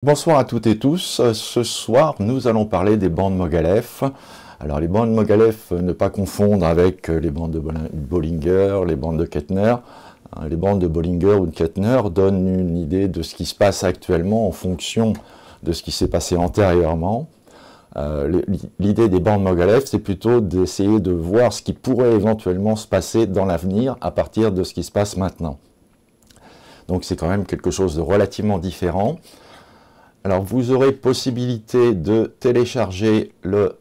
Bonsoir à toutes et tous. Ce soir, nous allons parler des bandes Mogalef. Alors, les bandes Mogalef, ne pas confondre avec les bandes de Bollinger, les bandes de Kettner. Les bandes de Bollinger ou de Kettner donnent une idée de ce qui se passe actuellement en fonction de ce qui s'est passé antérieurement. L'idée des bandes Mogalef, c'est plutôt d'essayer de voir ce qui pourrait éventuellement se passer dans l'avenir à partir de ce qui se passe maintenant. Donc, c'est quand même quelque chose de relativement différent. Alors, vous aurez possibilité de télécharger le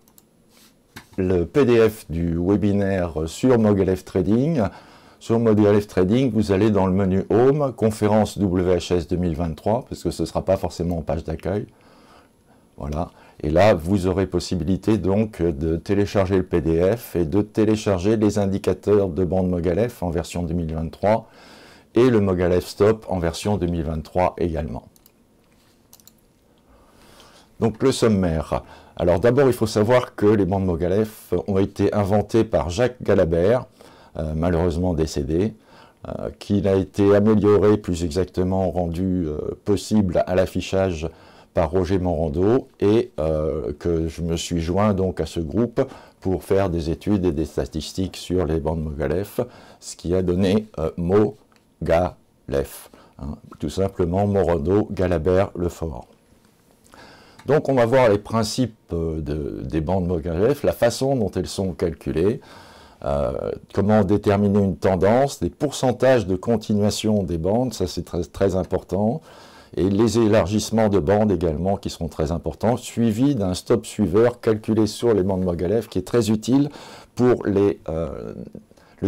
PDF du webinaire sur Mogalef Trading. Sur Mogalef Trading, vous allez dans le menu Home, Conférence WHS 2023, parce que ce ne sera pas forcément en page d'accueil. Voilà. Et là, vous aurez possibilité donc de télécharger le PDF et de télécharger les indicateurs de bande Mogalef en version 2023 et le Mogalef Stop en version 2023 également. Donc le sommaire. Alors d'abord, il faut savoir que les bandes Mogalef ont été inventées par Jacques Galabert, malheureusement décédé, qu'il a été amélioré, plus exactement rendu possible à l'affichage par Roger Morando, et que je me suis joint donc à ce groupe pour faire des études et des statistiques sur les bandes Mogalef, ce qui a donné Mogalef, tout simplement Morando, Galabert, Lefort. Donc on va voir les principes des bandes Mogalef, la façon dont elles sont calculées, comment déterminer une tendance, les pourcentages de continuation des bandes, ça c'est très important, et les élargissements de bandes également qui seront très importants, suivis d'un stop suiveur calculé sur les bandes Mogalef qui est très utile pour le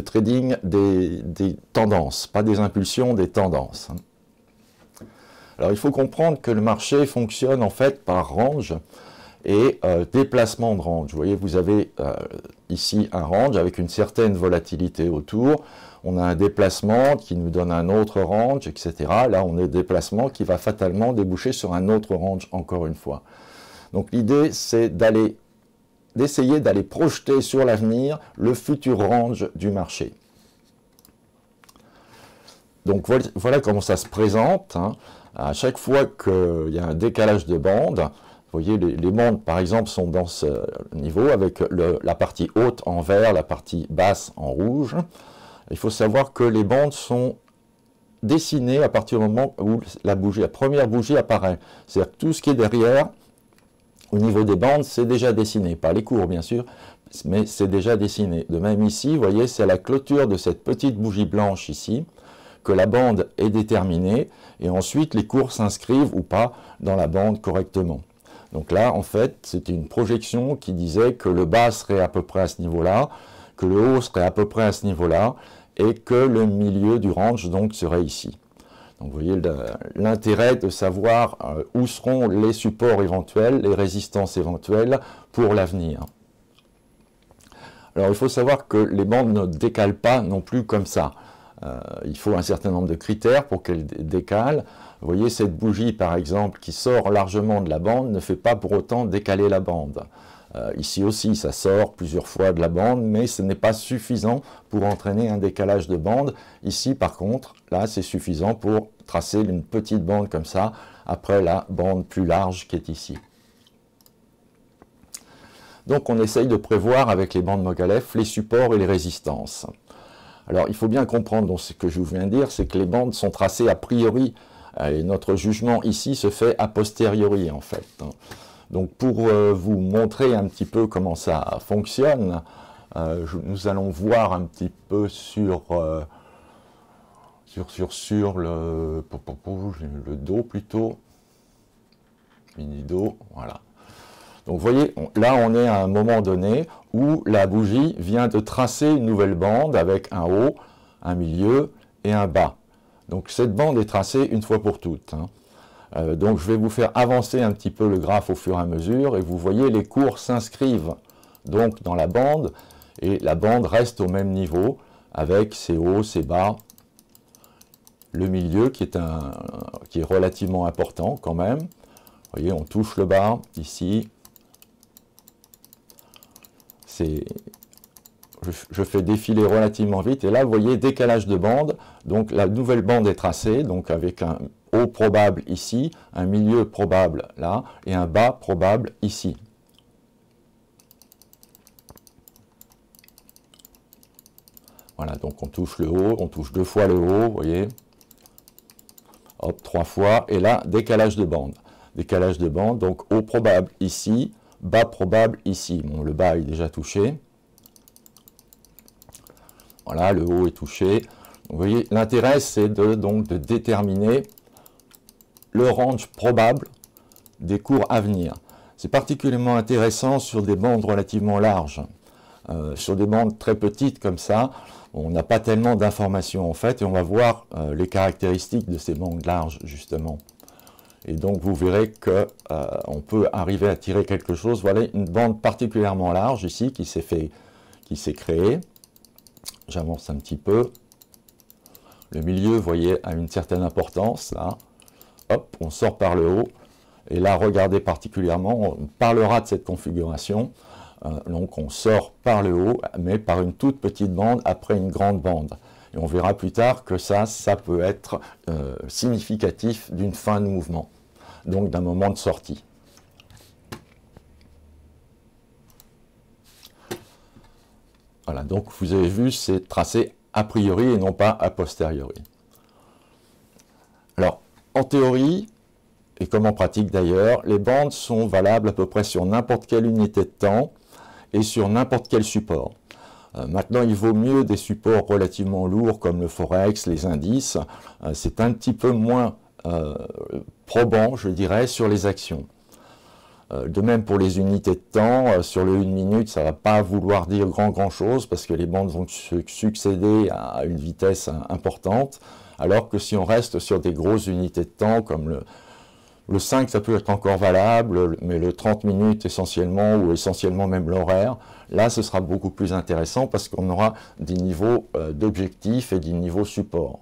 trading des tendances, pas des impulsions, des tendances. Alors il faut comprendre que le marché fonctionne en fait par range et déplacement de range. Vous voyez, vous avez ici un range avec une certaine volatilité autour. On a un déplacement qui nous donne un autre range, etc. Là, on a un déplacement qui va fatalement déboucher sur un autre range, encore une fois. Donc l'idée, c'est d'essayer d'aller projeter sur l'avenir le futur range du marché. Donc voilà comment ça se présente. À chaque fois qu'il y a un décalage de bande, vous voyez, les bandes, par exemple, sont dans ce niveau, avec la partie haute en vert, la partie basse en rouge. Il faut savoir que les bandes sont dessinées à partir du moment où la première bougie apparaît. C'est-à-dire que tout ce qui est derrière, au niveau des bandes, c'est déjà dessiné. Pas les cours, bien sûr, mais c'est déjà dessiné. De même ici, vous voyez, c'est à la clôture de cette petite bougie blanche ici, que la bande est déterminée, et ensuite les cours s'inscrivent ou pas dans la bande correctement. Donc là, en fait, c'était une projection qui disait que le bas serait à peu près à ce niveau-là, que le haut serait à peu près à ce niveau-là, et que le milieu du range donc serait ici. Donc vous voyez l'intérêt de savoir où seront les supports éventuels, les résistances éventuelles pour l'avenir. Alors il faut savoir que les bandes ne décalent pas non plus comme ça. Il faut un certain nombre de critères pour qu'elle décale. Vous voyez, cette bougie, par exemple, qui sort largement de la bande, ne fait pas pour autant décaler la bande. Ici aussi, ça sort plusieurs fois de la bande, mais ce n'est pas suffisant pour entraîner un décalage de bande. Ici, par contre, là, c'est suffisant pour tracer une petite bande comme ça, après la bande plus large qui est ici. Donc, on essaye de prévoir avec les bandes Mogalef les supports et les résistances. Alors, il faut bien comprendre donc, ce que je viens de dire, c'est que les bandes sont tracées a priori, et notre jugement ici se fait a posteriori, en fait. Donc, pour vous montrer un petit peu comment ça fonctionne, nous allons voir un petit peu sur le dos plutôt, mini-dos, voilà. Donc vous voyez, là on est à un moment donné où la bougie vient de tracer une nouvelle bande avec un haut, un milieu et un bas. Donc cette bande est tracée une fois pour toutes. Donc je vais vous faire avancer un petit peu le graphe au fur et à mesure et vous voyez les cours s'inscrivent donc dans la bande et la bande reste au même niveau avec ses hauts, ses bas, le milieu qui est relativement important quand même. Vous voyez, on touche le bas ici. Je fais défiler relativement vite, et là, vous voyez, décalage de bande, donc la nouvelle bande est tracée, donc avec un haut probable ici, un milieu probable là, et un bas probable ici. Voilà, donc on touche le haut, on touche 2 fois le haut, vous voyez. Hop, 3 fois, et là, décalage de bande. Décalage de bande, donc haut probable ici, bas probable ici. Bon, le bas est déjà touché. Voilà, le haut est touché. Vous voyez, l'intérêt, c'est donc de déterminer le range probable des cours à venir. C'est particulièrement intéressant sur des bandes relativement larges. Sur des bandes très petites comme ça, on n'a pas tellement d'informations en fait, et on va voir les caractéristiques de ces bandes larges justement. Et donc vous verrez qu'on peut arriver à tirer quelque chose. Voilà une bande particulièrement large ici qui s'est créée. J'avance un petit peu. Le milieu, vous voyez, a une certaine importance là. Hop, on sort par le haut. Et là, regardez particulièrement, on parlera de cette configuration. Donc on sort par le haut, mais par une toute petite bande après une grande bande. Et on verra plus tard que ça peut être significatif d'une fin de mouvement, donc d'un moment de sortie. Voilà, donc vous avez vu, c'est tracé a priori et non pas a posteriori. Alors, en théorie, et comme en pratique d'ailleurs, les bandes sont valables à peu près sur n'importe quelle unité de temps et sur n'importe quel support. Maintenant, il vaut mieux des supports relativement lourds comme le forex, les indices. C'est un petit peu moins probant, je dirais, sur les actions. De même pour les unités de temps, sur le 1 minute, ça ne va pas vouloir dire grand chose parce que les bandes vont succéder à une vitesse importante, alors que si on reste sur des grosses unités de temps comme le 5, ça peut être encore valable, mais le 30 minutes essentiellement, ou essentiellement même l'horaire, là ce sera beaucoup plus intéressant parce qu'on aura des niveaux d'objectifs et des niveaux support.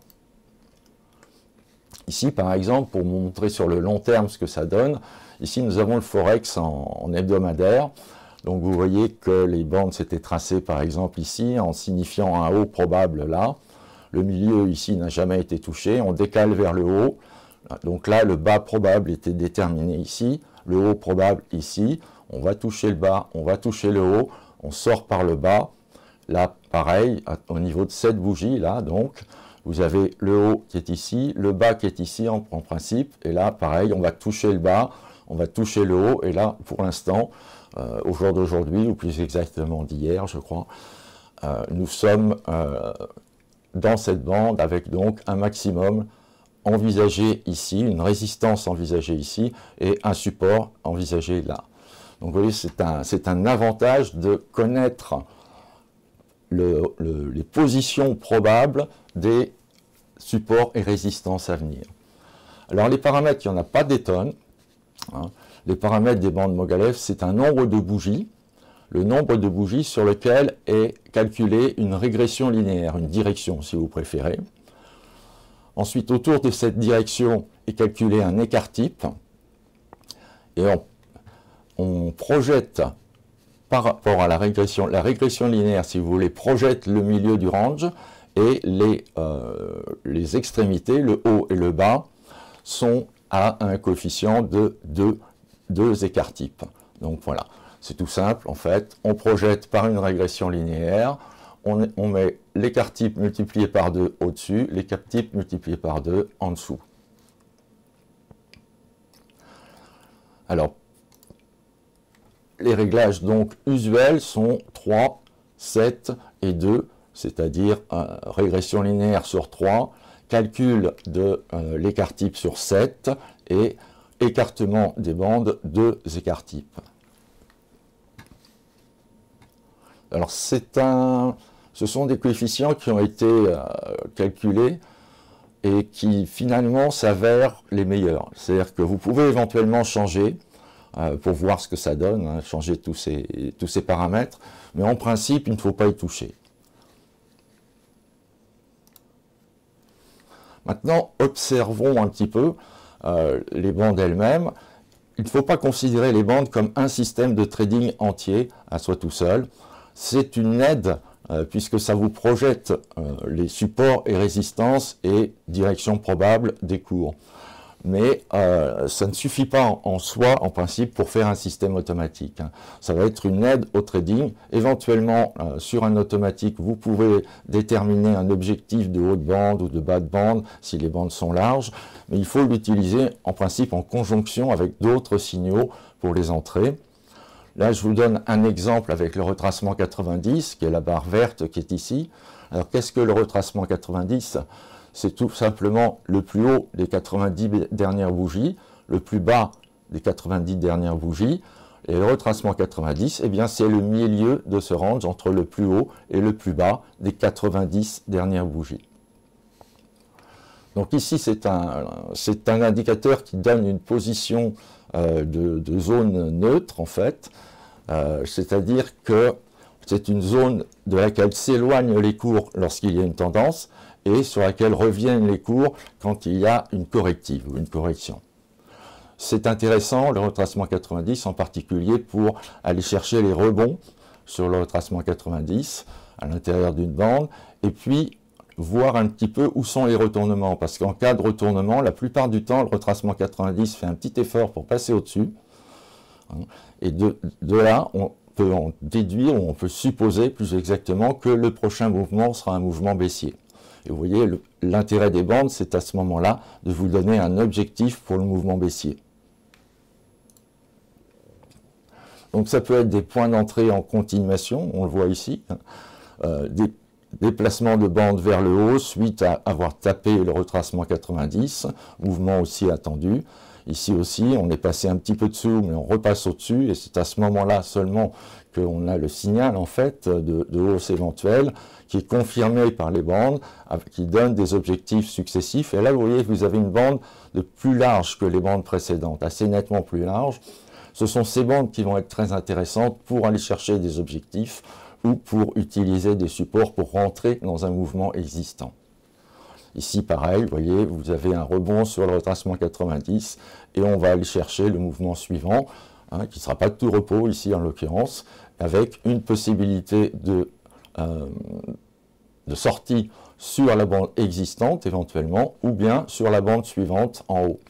Ici par exemple, pour vous montrer sur le long terme ce que ça donne, ici nous avons le Forex en hebdomadaire. Donc vous voyez que les bandes s'étaient tracées par exemple ici en signifiant un haut probable là. Le milieu ici n'a jamais été touché, on décale vers le haut. Donc là, le bas probable était déterminé ici, le haut probable ici. On va toucher le bas, on va toucher le haut, on sort par le bas. Là, pareil, au niveau de cette bougie, là, donc, vous avez le haut qui est ici, le bas qui est ici en principe. Et là, pareil, on va toucher le bas, on va toucher le haut. Et là, pour l'instant, au jour d'aujourd'hui, ou plus exactement d'hier, je crois, nous sommes dans cette bande avec donc un maximum envisagé ici, une résistance envisagée ici et un support envisagé là. Donc vous voyez, c'est un avantage de connaître les positions probables des supports et résistances à venir. Alors les paramètres, il n'y en a pas des tonnes. Hein. Les paramètres des bandes Mogueyev, c'est un nombre de bougies, le nombre de bougies sur lequel est calculée une régression linéaire, une direction si vous préférez. Ensuite, autour de cette direction est calculé un écart type et on projette par rapport à la régression linéaire, si vous voulez, projette le milieu du range et les extrémités, le haut et le bas, sont à un coefficient de 2 écarts types. Donc voilà, c'est tout simple en fait, on projette par une régression linéaire, on met l'écart type multiplié par 2 au-dessus, l'écart type multiplié par 2 en dessous. Alors, les réglages donc usuels sont 3, 7 et 2, c'est-à-dire régression linéaire sur 3, calcul de l'écart type sur 7 et écartement des bandes 2 écarts types. Alors ce sont des coefficients qui ont été calculés et qui finalement s'avèrent les meilleurs. C'est-à-dire que vous pouvez éventuellement changer pour voir ce que ça donne, hein, changer tous ces paramètres, mais en principe, il ne faut pas y toucher. Maintenant, observons un petit peu les bandes elles-mêmes. Il ne faut pas considérer les bandes comme un système de trading entier à soi tout seul. C'est une aide puisque ça vous projette les supports et résistances et directions probables des cours. mais ça ne suffit pas en soi, en principe, pour faire un système automatique. Ça va être une aide au trading. Éventuellement, sur un automatique, vous pouvez déterminer un objectif de haute bande ou de bas de bande, si les bandes sont larges, mais il faut l'utiliser, en principe, en conjonction avec d'autres signaux pour les entrées. Là, je vous donne un exemple avec le retracement 90, qui est la barre verte qui est ici. Alors, qu'est-ce que le retracement 90 ? C'est tout simplement le plus haut des 90 dernières bougies, le plus bas des 90 dernières bougies. Et le retracement 90, eh bien, c'est le milieu de ce range entre le plus haut et le plus bas des 90 dernières bougies. Donc ici, c'est un indicateur qui donne une position de zone neutre, en fait. C'est-à-dire que c'est une zone de laquelle s'éloignent les cours lorsqu'il y a une tendance et sur laquelle reviennent les cours quand il y a une corrective ou une correction. C'est intéressant, le retracement 90, en particulier pour aller chercher les rebonds sur le retracement 90 à l'intérieur d'une bande, et puis voir un petit peu où sont les retournements, parce qu'en cas de retournement, la plupart du temps, le retracement 90 fait un petit effort pour passer au-dessus, et de là, on peut en déduire, ou on peut supposer plus exactement que le prochain mouvement sera un mouvement baissier. Et vous voyez, l'intérêt des bandes, c'est à ce moment-là de vous donner un objectif pour le mouvement baissier. Donc ça peut être des points d'entrée en continuation, on le voit ici, des déplacements de bande vers le haut suite à avoir tapé le retracement 90, mouvement aussi attendu. Ici aussi, on est passé un petit peu dessous, mais on repasse au-dessus, et c'est à ce moment-là seulement qu'on a le signal, en fait, de hausse éventuelle, qui est confirmé par les bandes, qui donne des objectifs successifs. Et là, vous voyez que vous avez une bande de plus large que les bandes précédentes, assez nettement plus large. Ce sont ces bandes qui vont être très intéressantes pour aller chercher des objectifs ou pour utiliser des supports pour rentrer dans un mouvement existant. Ici, pareil, vous voyez, vous avez un rebond sur le retracement 90 et on va aller chercher le mouvement suivant, qui ne sera pas de tout repos ici en l'occurrence, avec une possibilité de sortie sur la bande existante éventuellement, ou bien sur la bande suivante en haut.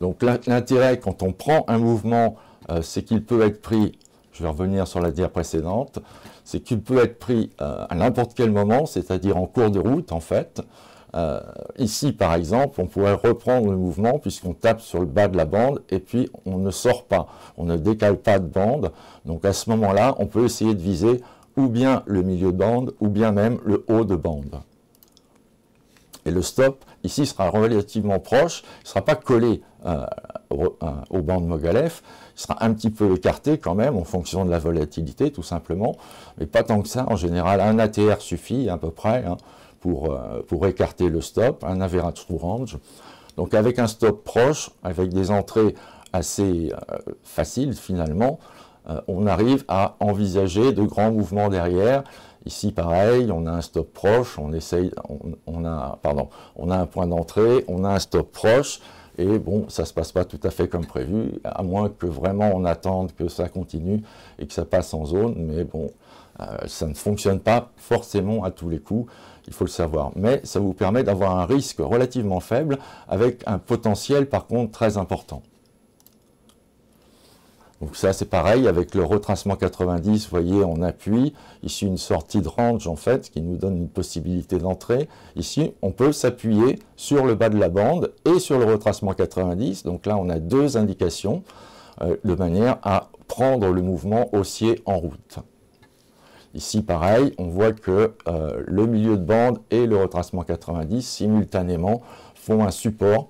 Donc l'intérêt quand on prend un mouvement, c'est qu'il peut être pris, je vais revenir sur la dia précédente, c'est qu'il peut être pris à n'importe quel moment, c'est-à-dire en cours de route en fait. Ici par exemple, on pourrait reprendre le mouvement puisqu'on tape sur le bas de la bande et puis on ne sort pas, on ne décale pas de bande. Donc à ce moment-là, on peut essayer de viser ou bien le milieu de bande ou bien même le haut de bande. Et le stop, ici, sera relativement proche, il ne sera pas collé aux bandes Mogalef, il sera un petit peu écarté quand même en fonction de la volatilité tout simplement, mais pas tant que ça. En général, un ATR suffit à peu près pour écarter le stop, un average true range. Donc avec un stop proche, avec des entrées assez faciles finalement, on arrive à envisager de grands mouvements derrière. Ici, pareil, on a un stop proche, on a un point d'entrée, on a un stop proche, et bon, ça ne se passe pas tout à fait comme prévu, à moins que vraiment on attende que ça continue et que ça passe en zone, mais bon, ça ne fonctionne pas forcément à tous les coups, il faut le savoir. Mais ça vous permet d'avoir un risque relativement faible, avec un potentiel par contre très important. Donc ça c'est pareil avec le retracement 90, vous voyez on appuie, ici une sortie de range en fait qui nous donne une possibilité d'entrée. Ici on peut s'appuyer sur le bas de la bande et sur le retracement 90, donc là on a deux indications de manière à prendre le mouvement haussier en route. Ici pareil, on voit que le milieu de bande et le retracement 90 simultanément font un support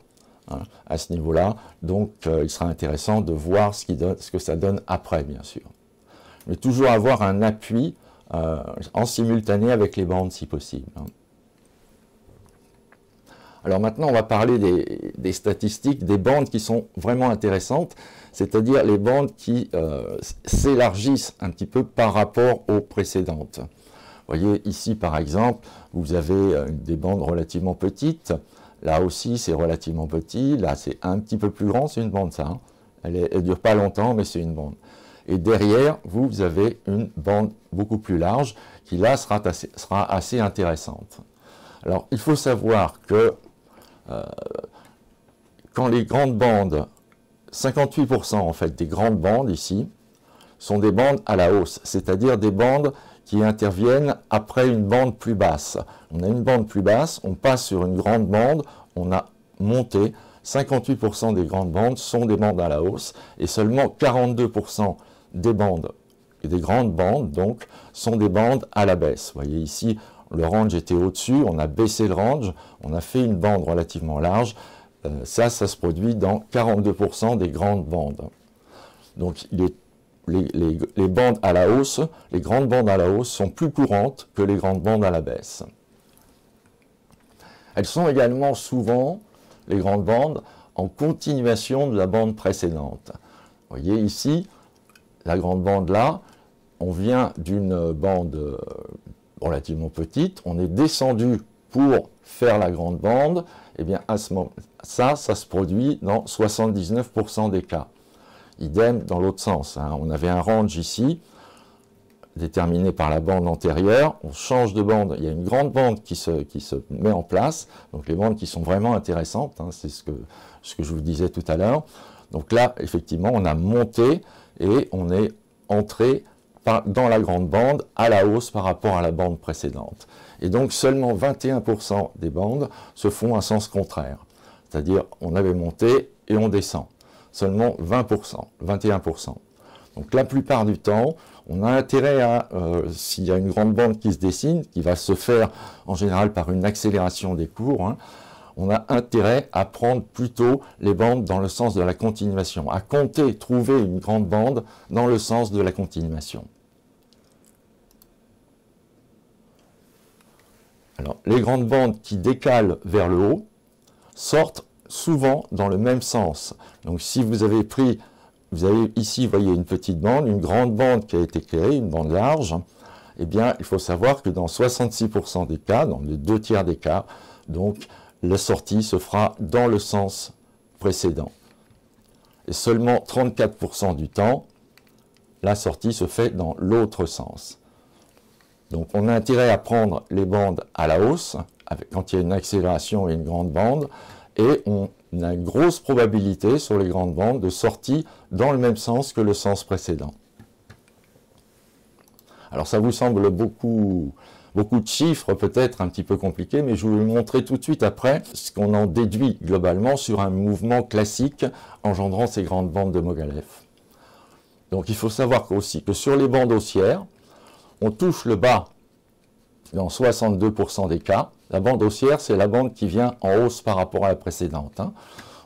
à ce niveau-là, donc il sera intéressant de voir ce que ça donne après, bien sûr. Mais toujours avoir un appui en simultané avec les bandes, si possible. Alors maintenant, on va parler des statistiques, des bandes qui sont vraiment intéressantes, c'est-à-dire les bandes qui s'élargissent un petit peu par rapport aux précédentes. Vous voyez, ici, par exemple, vous avez des bandes relativement petites. Là aussi, c'est relativement petit. Là, c'est un petit peu plus grand. C'est une bande, ça. Elle ne dure pas longtemps, mais c'est une bande. Et derrière, vous avez une bande beaucoup plus large qui, là, sera assez intéressante. Alors, il faut savoir que quand les grandes bandes, 58% en fait des grandes bandes ici, sont des bandes à la hausse, c'est-à-dire des bandes qui interviennent après une bande plus basse. On a une bande plus basse, on passe sur une grande bande, on a monté, 58% des grandes bandes sont des bandes à la hausse, et seulement 42% des bandes, et des grandes bandes donc, sont des bandes à la baisse. Vous voyez ici, le range était au-dessus, on a baissé le range, on a fait une bande relativement large, ça se produit dans 42% des grandes bandes. Donc les bandes à la hausse, les grandes bandes à la hausse sont plus courantes que les grandes bandes à la baisse. Elles sont également souvent, les grandes bandes, en continuation de la bande précédente. Vous voyez ici, la grande bande là, on vient d'une bande relativement petite, on est descendu pour faire la grande bande, et bien à ce moment, ça se produit dans 79% des cas. Idem dans l'autre sens, hein. On avait un range ici, déterminé par la bande antérieure, on change de bande, il y a une grande bande qui se met en place, donc les bandes qui sont vraiment intéressantes, hein, c'est ce que je vous disais tout à l'heure. Donc là, effectivement, on a monté et on est entré dans la grande bande à la hausse par rapport à la bande précédente. Et donc seulement 21% des bandes se font à sens contraire, c'est-à-dire on avait monté et on descend. Seulement 20%, 21%. Donc la plupart du temps, on a intérêt à, s'il y a une grande bande qui se dessine, qui va se faire en général par une accélération des cours, hein, on a intérêt à prendre plutôt les bandes dans le sens de la continuation, à compter, trouver une grande bande dans le sens de la continuation. Alors, les grandes bandes qui décalent vers le haut sortent souvent dans le même sens. Donc si vous avez pris, vous avez ici, vous voyez une petite bande, une grande bande qui a été créée, une bande large, eh bien il faut savoir que dans 66% des cas, dans les 2/3 des cas, donc la sortie se fera dans le sens précédent. Et seulement 34% du temps, la sortie se fait dans l'autre sens. Donc on a intérêt à prendre les bandes à la hausse, quand il y a une accélération et une grande bande, et on a une grosse probabilité sur les grandes bandes de sortie dans le même sens que le sens précédent. Alors ça vous semble beaucoup de chiffres, peut-être un petit peu compliqués, mais je vais vous montrer tout de suite après ce qu'on en déduit globalement sur un mouvement classique engendrant ces grandes bandes de Mogalef. Donc il faut savoir aussi que sur les bandes haussières, on touche le bas dans 62% des cas. La bande haussière, c'est la bande qui vient en hausse par rapport à la précédente, hein.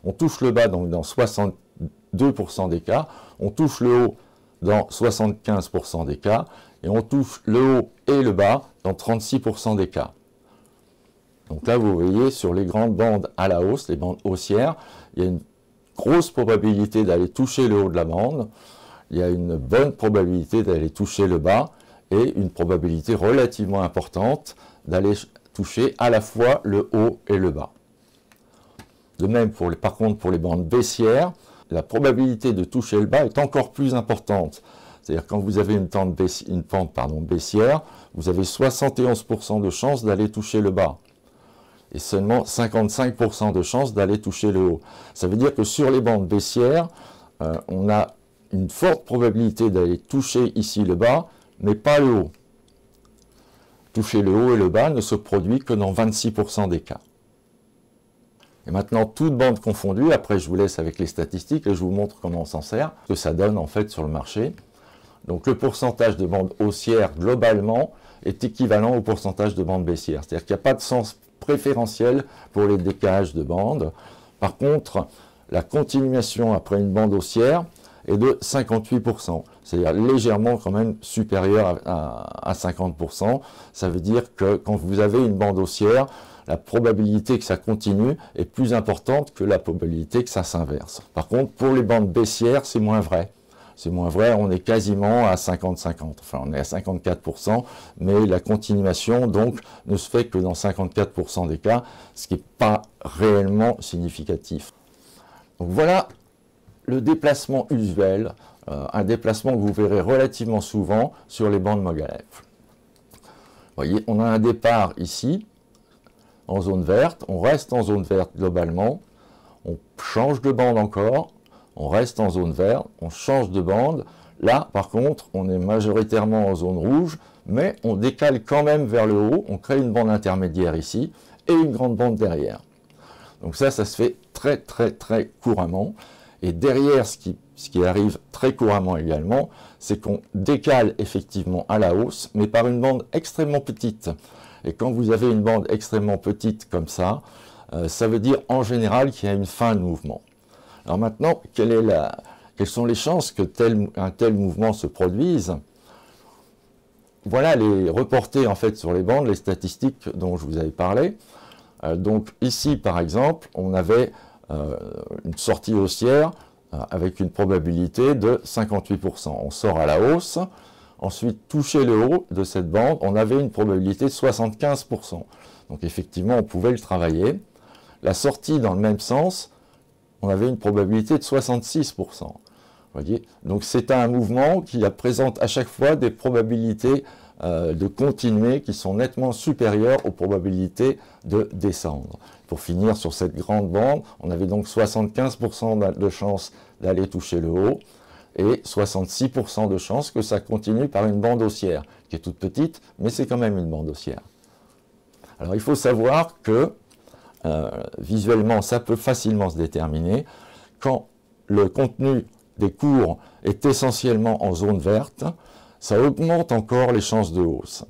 On touche le bas donc dans 62% des cas, on touche le haut dans 75% des cas, et on touche le haut et le bas dans 36% des cas. Donc là, vous voyez, sur les grandes bandes à la hausse, les bandes haussières, il y a une grosse probabilité d'aller toucher le haut de la bande, il y a une bonne probabilité d'aller toucher le bas, et une probabilité relativement importante d'aller toucher à la fois le haut et le bas. De même, par contre, pour les bandes baissières, la probabilité de toucher le bas est encore plus importante. C'est-à-dire quand vous avez une pente baissière, vous avez 71% de chances d'aller toucher le bas. Et seulement 55% de chances d'aller toucher le haut. Ça veut dire que sur les bandes baissières, on a une forte probabilité d'aller toucher ici le bas, mais pas le haut. Toucher le haut et le bas ne se produit que dans 26% des cas. Et maintenant, toutes bandes confondues, après je vous laisse avec les statistiques et je vous montre comment on s'en sert, ce que ça donne en fait sur le marché. Donc le pourcentage de bandes haussières globalement est équivalent au pourcentage de bandes baissières. C'est-à-dire qu'il n'y a pas de sens préférentiel pour les décalages de bandes. Par contre, la continuation après une bande haussière est de 58%, c'est-à-dire légèrement quand même supérieur à 50%. Ça veut dire que quand vous avez une bande haussière, la probabilité que ça continue est plus importante que la probabilité que ça s'inverse. Par contre, pour les bandes baissières, c'est moins vrai. C'est moins vrai, on est quasiment à 50-50, enfin on est à 54%, mais la continuation donc ne se fait que dans 54% des cas, ce qui n'est pas réellement significatif. Donc voilà le déplacement usuel, un déplacement que vous verrez relativement souvent sur les bandes Mogalef. Vous voyez, on a un départ ici, en zone verte, on reste en zone verte globalement, on change de bande encore, on reste en zone verte, on change de bande. Là, par contre, on est majoritairement en zone rouge, mais on décale quand même vers le haut, on crée une bande intermédiaire ici, et une grande bande derrière. Donc ça se fait très couramment. Et derrière, ce qui arrive très couramment également, c'est qu'on décale effectivement à la hausse, mais par une bande extrêmement petite. Et quand vous avez une bande extrêmement petite comme ça veut dire en général qu'il y a une fin de mouvement. Alors maintenant, quelles sont les chances que un tel mouvement se produise? Voilà les reportés en fait sur les bandes, les statistiques dont je vous avais parlé. Donc ici par exemple, on avait une sortie haussière avec une probabilité de 58%. On sort à la hausse, ensuite toucher le haut de cette bande, on avait une probabilité de 75%. Donc effectivement, on pouvait le travailler. La sortie dans le même sens, on avait une probabilité de 66%. Voyez, donc c'est un mouvement qui présente à chaque fois des probabilités de continuer qui sont nettement supérieures aux probabilités de descendre. Pour finir sur cette grande bande, on avait donc 75% de chances d'aller toucher le haut et 66% de chances que ça continue par une bande haussière, qui est toute petite, mais c'est quand même une bande haussière. Alors il faut savoir que visuellement, ça peut facilement se déterminer quand le contenu des cours est essentiellement en zone verte, ça augmente encore les chances de hausse.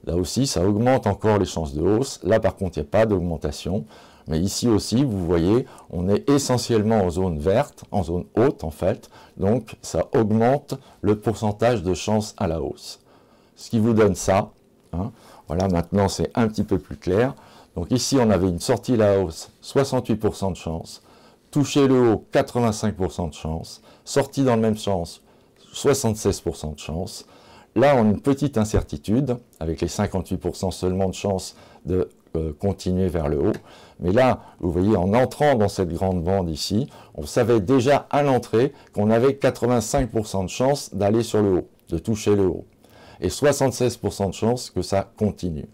Là aussi, ça augmente encore les chances de hausse. Là, par contre, il n'y a pas d'augmentation. Mais ici aussi, vous voyez, on est essentiellement en zone verte, en zone haute en fait. Donc, ça augmente le pourcentage de chances à la hausse. Ce qui vous donne ça. Hein. Voilà, maintenant, c'est un petit peu plus clair. Donc ici, on avait une sortie à la hausse, 68% de chance. Toucher le haut, 85% de chance. Sortie dans le même sens, 76% de chance. Là, on a une petite incertitude, avec les 58% seulement de chance de continuer vers le haut. Mais là, vous voyez, en entrant dans cette grande bande ici, on savait déjà à l'entrée qu'on avait 85% de chance d'aller sur le haut, de toucher le haut. Et 76% de chance que ça continue.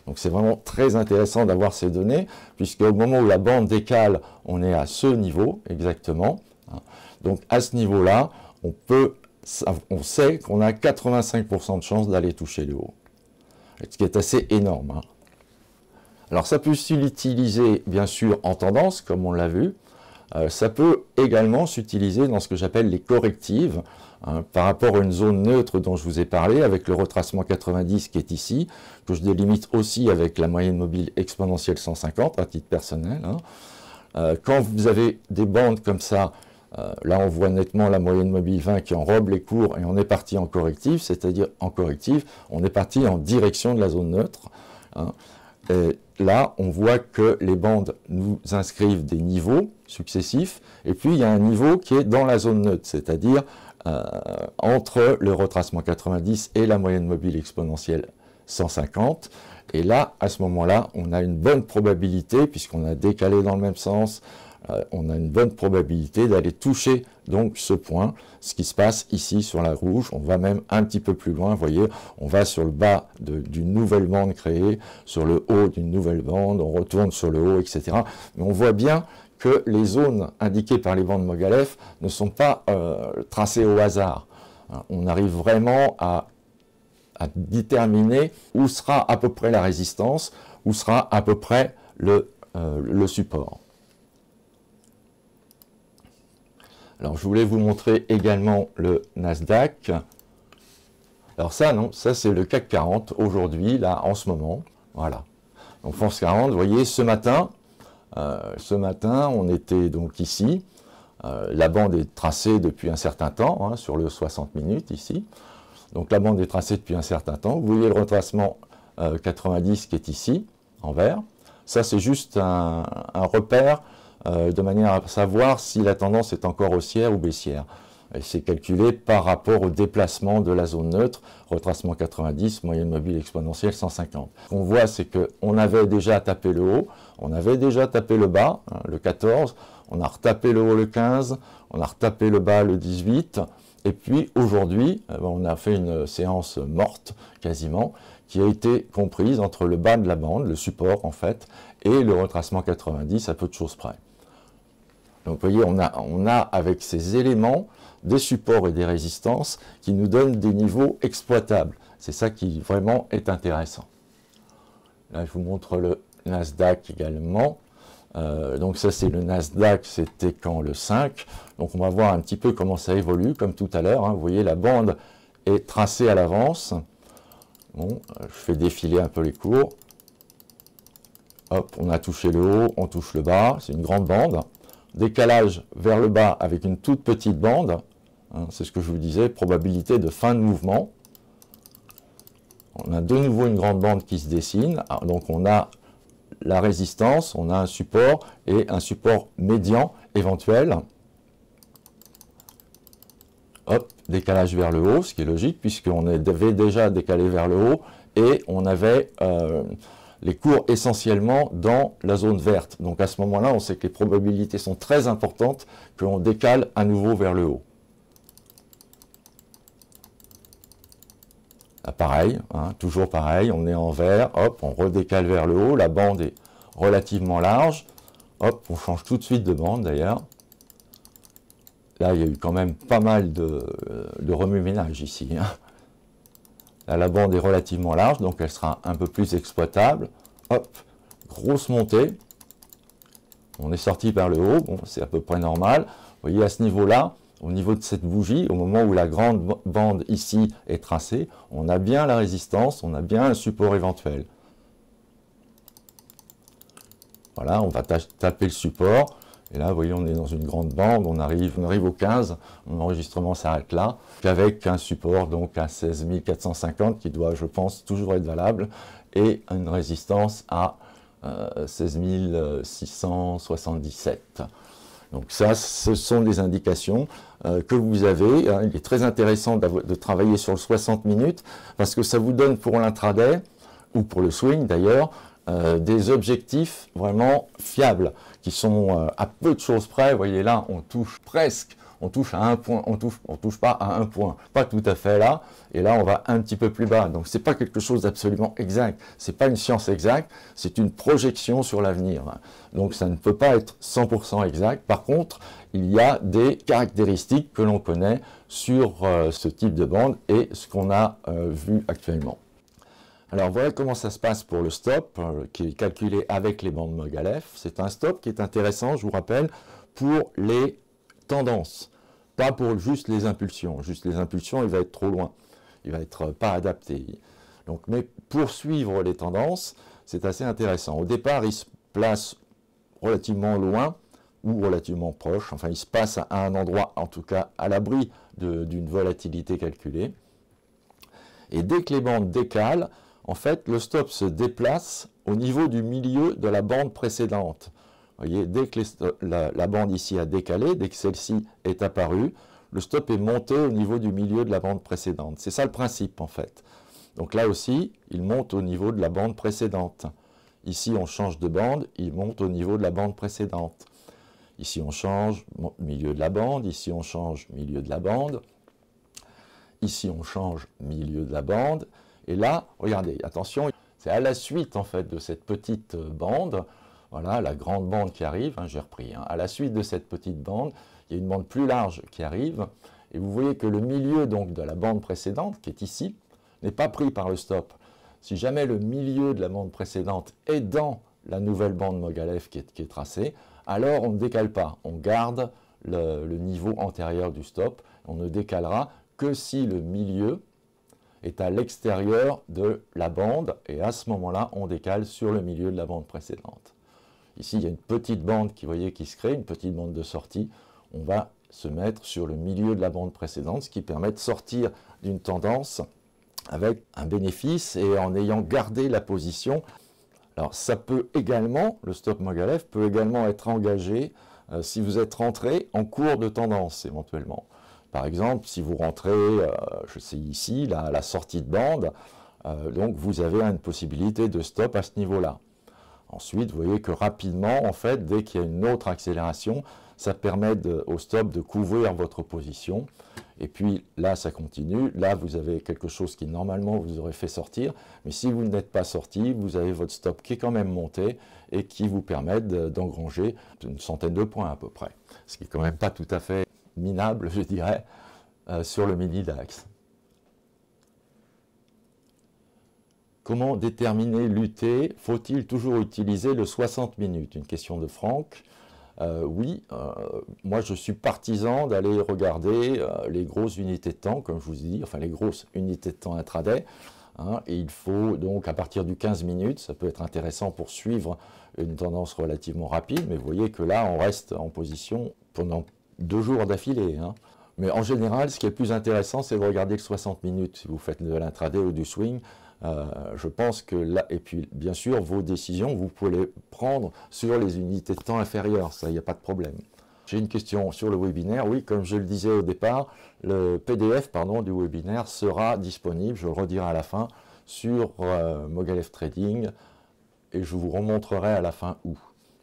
Donc c'est vraiment très intéressant d'avoir ces données, puisque au moment où la bande décale, on est à ce niveau exactement. Donc à ce niveau-là, on sait qu'on a 85% de chance d'aller toucher le haut, ce qui est assez énorme. Hein. Alors ça peut s'utiliser bien sûr en tendance, comme on l'a vu. Ça peut également s'utiliser dans ce que j'appelle les correctives, hein, par rapport à une zone neutre dont je vous ai parlé, avec le retracement 90 qui est ici, que je délimite aussi avec la moyenne mobile exponentielle 150 à titre personnel. Hein. Quand vous avez des bandes comme ça, là on voit nettement la moyenne mobile 20 qui enrobe les cours et on est parti en corrective, c'est-à-dire en corrective, on est parti en direction de la zone neutre. Hein. Et là, on voit que les bandes nous inscrivent des niveaux successifs, et puis il y a un niveau qui est dans la zone neutre, c'est-à-dire entre le retracement 90 et la moyenne mobile exponentielle 150. Et là, à ce moment-là, on a une bonne probabilité, puisqu'on a décalé dans le même sens, on a une bonne probabilité d'aller toucher donc ce point, ce qui se passe ici sur la rouge. On va même un petit peu plus loin, vous voyez, on va sur le bas d'une nouvelle bande créée, sur le haut d'une nouvelle bande, on retourne sur le haut, etc. Mais on voit bien que les zones indiquées par les bandes Mogalef ne sont pas tracées au hasard. On arrive vraiment à déterminer où sera à peu près la résistance, où sera à peu près le support. Alors, je voulais vous montrer également le Nasdaq. Alors ça, non, ça c'est le CAC 40 aujourd'hui, là, en ce moment. Voilà. Donc, France 40, vous voyez, ce matin, on était donc ici. La bande est tracée depuis un certain temps, hein, sur le 60 minutes ici. Donc, la bande est tracée depuis un certain temps. Vous voyez le retracement 90 qui est ici, en vert. Ça, c'est juste un repère de manière à savoir si la tendance est encore haussière ou baissière. C'est calculé par rapport au déplacement de la zone neutre, retracement 90, moyenne mobile exponentielle 150. Ce qu'on voit, c'est qu'on avait déjà tapé le haut, on avait déjà tapé le bas, hein, le 14, on a retapé le haut le 15, on a retapé le bas le 18, et puis aujourd'hui, on a fait une séance morte quasiment, qui a été comprise entre le bas de la bande, le support en fait, et le retracement 90 à peu de choses près. Donc vous voyez, on a avec ces éléments des supports et des résistances qui nous donnent des niveaux exploitables. C'est ça qui vraiment est intéressant. Là, je vous montre le Nasdaq également. Donc ça, c'est le Nasdaq, c'était quand le 5. Donc on va voir un petit peu comment ça évolue, comme tout à l'heure. Hein. Vous voyez, la bande est tracée à l'avance. Bon, je fais défiler un peu les cours. Hop, on a touché le haut, on touche le bas. C'est une grande bande. Décalage vers le bas avec une toute petite bande. Hein, c'est ce que je vous disais, probabilité de fin de mouvement. On a de nouveau une grande bande qui se dessine. Alors, donc on a la résistance, on a un support et un support médian éventuel. Hop, décalage vers le haut, ce qui est logique puisqu'on avait déjà décalé vers le haut et on avait les cours essentiellement dans la zone verte. Donc à ce moment-là, on sait que les probabilités sont très importantes qu'on décale à nouveau vers le haut. Là, pareil, hein, toujours pareil, on est en vert, hop, on redécale vers le haut, la bande est relativement large, hop, on change tout de suite de bande d'ailleurs. Là, il y a eu quand même pas mal de remue-ménage ici. Hein. Là, la bande est relativement large, donc elle sera un peu plus exploitable. Hop, grosse montée. On est sorti vers le haut, bon, c'est à peu près normal. Vous voyez, à ce niveau-là, au niveau de cette bougie, au moment où la grande bande ici est tracée, on a bien la résistance, on a bien un support éventuel. Voilà, on va taper le support. Et là, vous voyez, on est dans une grande bande, on arrive au 15, mon enregistrement s'arrête là, avec un support donc à 16 450 qui doit, je pense, toujours être valable, et une résistance à 16 677. Donc ça, ce sont des indications que vous avez. Hein. Il est très intéressant de travailler sur le 60 minutes, parce que ça vous donne pour l'intraday, ou pour le swing d'ailleurs, des objectifs vraiment fiables, qui sont à peu de choses près. Vous voyez là, on touche presque, on touche à un point, on touche pas à un point, pas tout à fait là, et là on va un petit peu plus bas. Donc c'est pas quelque chose d'absolument exact, c'est pas une science exacte, c'est une projection sur l'avenir. Donc ça ne peut pas être 100% exact. Par contre, il y a des caractéristiques que l'on connaît sur ce type de bande et ce qu'on a vu actuellement. Alors voilà comment ça se passe pour le stop, qui est calculé avec les bandes Mogalef. C'est un stop qui est intéressant, je vous rappelle, pour les tendances, pas pour juste les impulsions. Juste les impulsions, il va être trop loin, il va être pas adapté. Donc, mais pour suivre les tendances, c'est assez intéressant. Au départ, il se place relativement loin ou relativement proche. Enfin, il se passe à un endroit, en tout cas, à l'abri d'une volatilité calculée. Et dès que les bandes décalent, en fait, le stop se déplace au niveau du milieu de la bande précédente. Vous voyez, dès que la bande ici a décalé, dès que celle-ci est apparue, le stop est monté au niveau du milieu de la bande précédente. C'est ça le principe, en fait. Donc là aussi, il monte au niveau de la bande précédente. Ici, on change de bande, il monte au niveau de la bande précédente. Ici, on change milieu de la bande, ici, on change milieu de la bande. Ici, on change milieu de la bande. Et là, regardez, attention, c'est à la suite en fait de cette petite bande, voilà, la grande bande qui arrive, hein, j'ai repris, hein, à la suite de cette petite bande, il y a une bande plus large qui arrive, et vous voyez que le milieu donc de la bande précédente, qui est ici, n'est pas pris par le stop. Si jamais le milieu de la bande précédente est dans la nouvelle bande Mogalef qui est tracée, alors on ne décale pas, on garde le niveau antérieur du stop, on ne décalera que si le milieu est à l'extérieur de la bande, et à ce moment-là, on décale sur le milieu de la bande précédente. Ici, il y a une petite bande qui, vous voyez, qui se crée, une petite bande de sortie. On va se mettre sur le milieu de la bande précédente, ce qui permet de sortir d'une tendance avec un bénéfice et en ayant gardé la position. Alors, ça peut également, le stop Mogalef peut également être engagé si vous êtes rentré en cours de tendance, éventuellement. Par exemple, si vous rentrez, je sais ici, la sortie de bande, donc vous avez une possibilité de stop à ce niveau-là. Ensuite, vous voyez que rapidement, en fait, dès qu'il y a une autre accélération, ça permet au stop de couvrir votre position. Et puis là, ça continue. Là, vous avez quelque chose qui normalement vous aurait fait sortir. Mais si vous n'êtes pas sorti, vous avez votre stop qui est quand même monté et qui vous permet d'engranger une centaine de points à peu près. Ce qui est quand même pas tout à fait minable, je dirais, sur le mini DAX. Comment déterminer l'UT? Faut-il toujours utiliser le 60 minutes? Une question de Franck. Oui, moi je suis partisan d'aller regarder les grosses unités de temps, comme je vous ai dit, enfin les grosses unités de temps intraday. Hein, et il faut donc à partir du 15 minutes, ça peut être intéressant pour suivre une tendance relativement rapide, mais vous voyez que là on reste en position pendant 2 jours d'affilée. Hein. Mais en général, ce qui est le plus intéressant, c'est de regarder le 60 minutes, si vous faites de l'intraday ou du swing. Je pense que là, et puis bien sûr, vos décisions, vous pouvez les prendre sur les unités de temps inférieures, ça, il n'y a pas de problème. J'ai une question sur le webinaire. Oui, comme je le disais au départ, le PDF du webinaire sera disponible, je le redirai à la fin, sur Mogalef Trading, et je vous remontrerai à la fin où.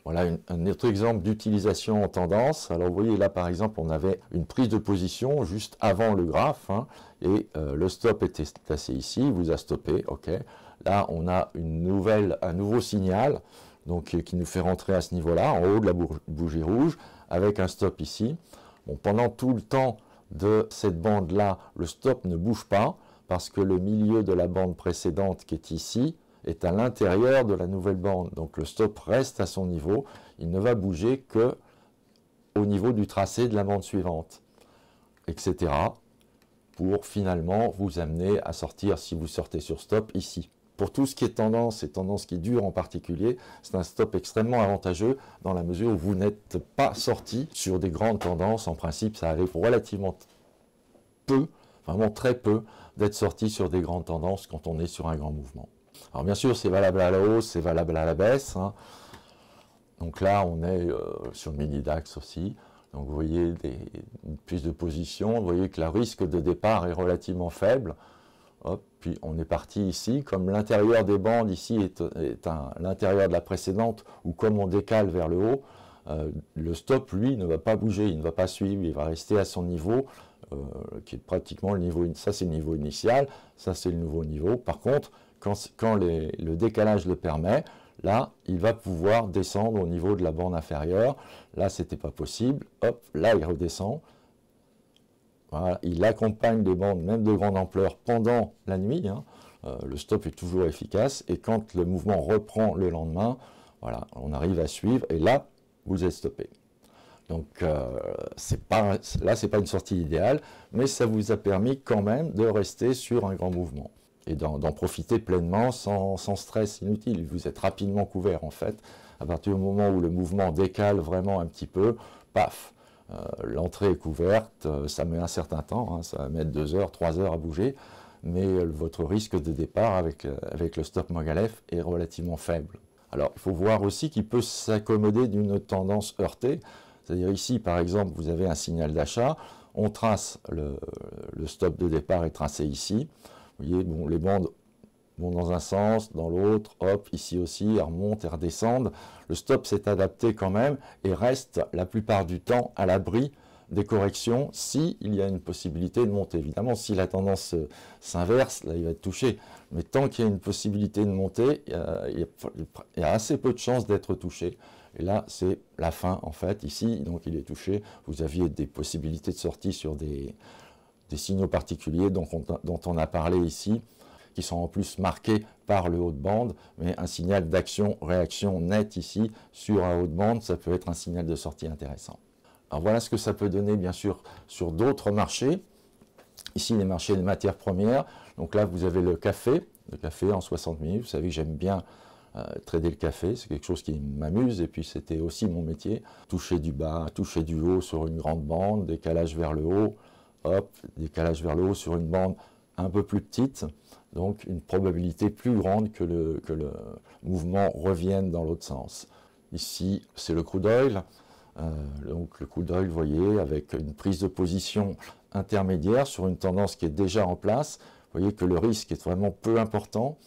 Voilà un autre exemple d'utilisation en tendance. Alors vous voyez là par exemple on avait une prise de position juste avant le graphe hein, et le stop était placé ici, il vous a stoppé, ok. Là on a un nouveau signal donc, qui nous fait rentrer à ce niveau-là, en haut de la bougie rouge, avec un stop ici. Bon, pendant tout le temps de cette bande-là, le stop ne bouge pas parce que le milieu de la bande précédente qui est ici, est à l'intérieur de la nouvelle bande. Donc le stop reste à son niveau, il ne va bouger que au niveau du tracé de la bande suivante, etc. pour finalement vous amener à sortir, si vous sortez sur stop, ici. Pour tout ce qui est tendance, et tendance qui dure en particulier, c'est un stop extrêmement avantageux dans la mesure où vous n'êtes pas sorti sur des grandes tendances. En principe, ça arrive relativement peu, vraiment très peu, d'être sorti sur des grandes tendances quand on est sur un grand mouvement. Alors bien sûr, c'est valable à la hausse, c'est valable à la baisse. Hein. Donc là, on est sur le mini DAX aussi. Donc vous voyez une prise de position, vous voyez que le risque de départ est relativement faible. Hop, puis on est parti ici, comme l'intérieur des bandes ici est l'intérieur de la précédente, ou comme on décale vers le haut, le stop, lui, ne va pas bouger, il ne va pas suivre, il va rester à son niveau, qui est pratiquement le niveau, ça c'est le niveau initial, ça c'est le nouveau niveau. Par contre, quand le décalage le permet, là, il va pouvoir descendre au niveau de la bande inférieure. Là, ce n'était pas possible. Hop, là, il redescend. Voilà, il accompagne des bandes, même de grande ampleur, pendant la nuit. Hein. Le stop est toujours efficace. Et quand le mouvement reprend le lendemain, voilà, on arrive à suivre. Et là, vous êtes stoppé. Donc, là, ce n'est pas une sortie idéale, mais ça vous a permis quand même de rester sur un grand mouvement. Et d'en profiter pleinement sans stress inutile. Vous êtes rapidement couvert en fait. À partir du moment où le mouvement décale vraiment un petit peu, paf, l'entrée est couverte, ça met un certain temps, hein, ça va mettre 2 heures, 3 heures à bouger, mais votre risque de départ avec le stop Mogalef est relativement faible. Alors il faut voir aussi qu'il peut s'accommoder d'une tendance heurtée, c'est-à-dire ici par exemple vous avez un signal d'achat, on trace le stop de départ est tracé ici. Vous voyez, bon, les bandes vont dans un sens, dans l'autre, hop, ici aussi, elles remontent, elles redescendent. Le stop s'est adapté quand même et reste la plupart du temps à l'abri des corrections s'il y a une possibilité de monter. Évidemment, si la tendance s'inverse, là, il va être touché. Mais tant qu'il y a une possibilité de monter, il y a assez peu de chances d'être touché. Et là, c'est la fin, en fait. Ici, donc, il est touché. Vous aviez des possibilités de sortie sur des signaux particuliers dont on a parlé ici, qui sont en plus marqués par le haut de bande, mais un signal d'action-réaction net ici sur un haut de bande, ça peut être un signal de sortie intéressant. Alors voilà ce que ça peut donner bien sûr sur d'autres marchés. Ici les marchés de matières premières, donc là vous avez le café en 60 minutes, vous savez que j'aime bien trader le café, c'est quelque chose qui m'amuse et puis c'était aussi mon métier. Toucher du bas, toucher du haut sur une grande bande, décalage vers le haut, hop, décalage vers le haut sur une bande un peu plus petite, donc une probabilité plus grande que le mouvement revienne dans l'autre sens. Ici, c'est le crude oil. Donc le crude oil, vous voyez, avec une prise de position intermédiaire sur une tendance qui est déjà en place. Vous voyez que le risque est vraiment peu important.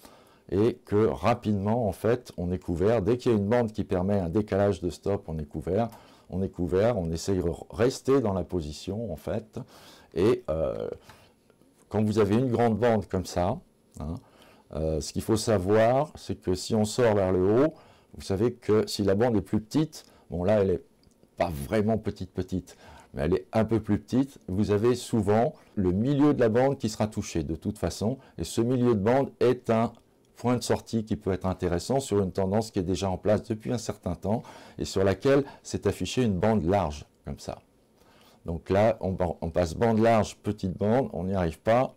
et que rapidement, en fait, on est couvert. Dès qu'il y a une bande qui permet un décalage de stop, on est couvert, on essaye de rester dans la position, en fait, et quand vous avez une grande bande comme ça, hein, ce qu'il faut savoir, c'est que si on sort vers le haut, vous savez que si la bande est plus petite, bon là, elle est pas vraiment petite, mais elle est un peu plus petite, vous avez souvent le milieu de la bande qui sera touché de toute façon, et ce milieu de bande est un point de sortie qui peut être intéressant sur une tendance qui est déjà en place depuis un certain temps, et sur laquelle s'est affichée une bande large, comme ça. Donc là, on passe bande large, petite bande, on n'y arrive pas,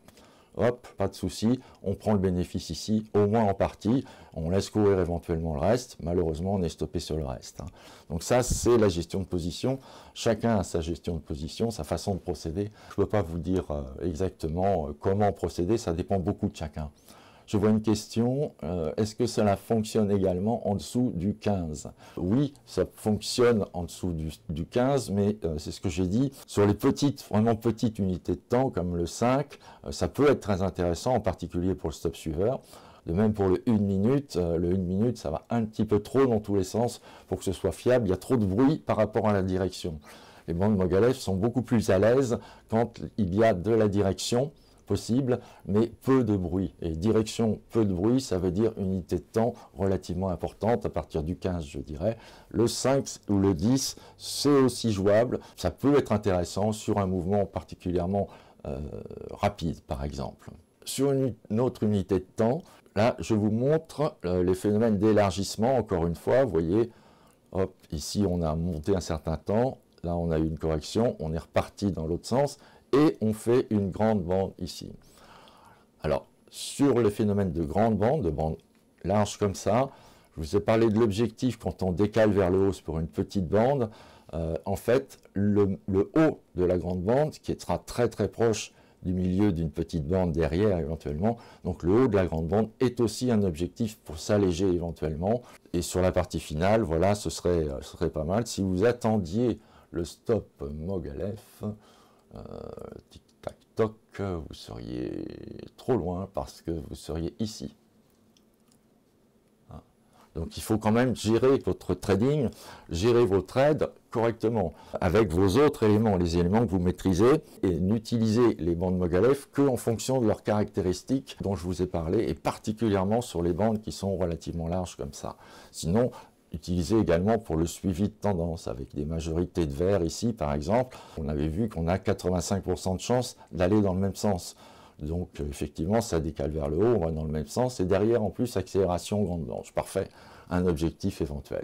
hop, pas de souci, on prend le bénéfice ici, au moins en partie, on laisse courir éventuellement le reste, malheureusement on est stoppé sur le reste. Hein. Donc ça c'est la gestion de position, chacun a sa gestion de position, sa façon de procéder. Je ne peux pas vous dire exactement comment procéder, ça dépend beaucoup de chacun. Je vois une question, est-ce que cela fonctionne également en dessous du 15? Oui, ça fonctionne en dessous du 15, mais c'est ce que j'ai dit. Sur les petites, vraiment petites unités de temps, comme le 5, ça peut être très intéressant, en particulier pour le stop suiveur. De même pour le 1 minute, le 1 minute, ça va un petit peu trop dans tous les sens pour que ce soit fiable. Il y a trop de bruit par rapport à la direction. Les bandes Moguelev sont beaucoup plus à l'aise quand il y a de la direction possible, mais peu de bruit. Et direction, peu de bruit, ça veut dire unité de temps relativement importante, à partir du 15, je dirais. Le 5 ou le 10, c'est aussi jouable. Ça peut être intéressant sur un mouvement particulièrement rapide, par exemple. Sur une autre unité de temps, là, je vous montre les phénomènes d'élargissement, encore une fois. Vous voyez, hop, ici, on a monté un certain temps. Là, on a eu une correction. On est reparti dans l'autre sens. Et on fait une grande bande ici. Alors, sur le phénomène de grande bande, de bande large comme ça, je vous ai parlé de l'objectif quand on décale vers le haut pour une petite bande. En fait, le haut de la grande bande, qui sera très très proche du milieu d'une petite bande derrière éventuellement, donc le haut de la grande bande est aussi un objectif pour s'alléger éventuellement. Et sur la partie finale, voilà, ce serait pas mal. Si vous attendiez le stop Moguelev, tic-tac-toc, vous seriez trop loin parce que vous seriez ici. Donc il faut quand même gérer votre trading, gérer vos trades correctement, avec vos autres éléments, les éléments que vous maîtrisez, et n'utilisez les bandes Moguelev qu'en fonction de leurs caractéristiques dont je vous ai parlé, et particulièrement sur les bandes qui sont relativement larges comme ça. Sinon, utilisé également pour le suivi de tendance, avec des majorités de vert ici par exemple. On avait vu qu'on a 85% de chance d'aller dans le même sens. Donc effectivement ça décale vers le haut, on va dans le même sens, et derrière en plus accélération grande blanche, parfait, un objectif éventuel.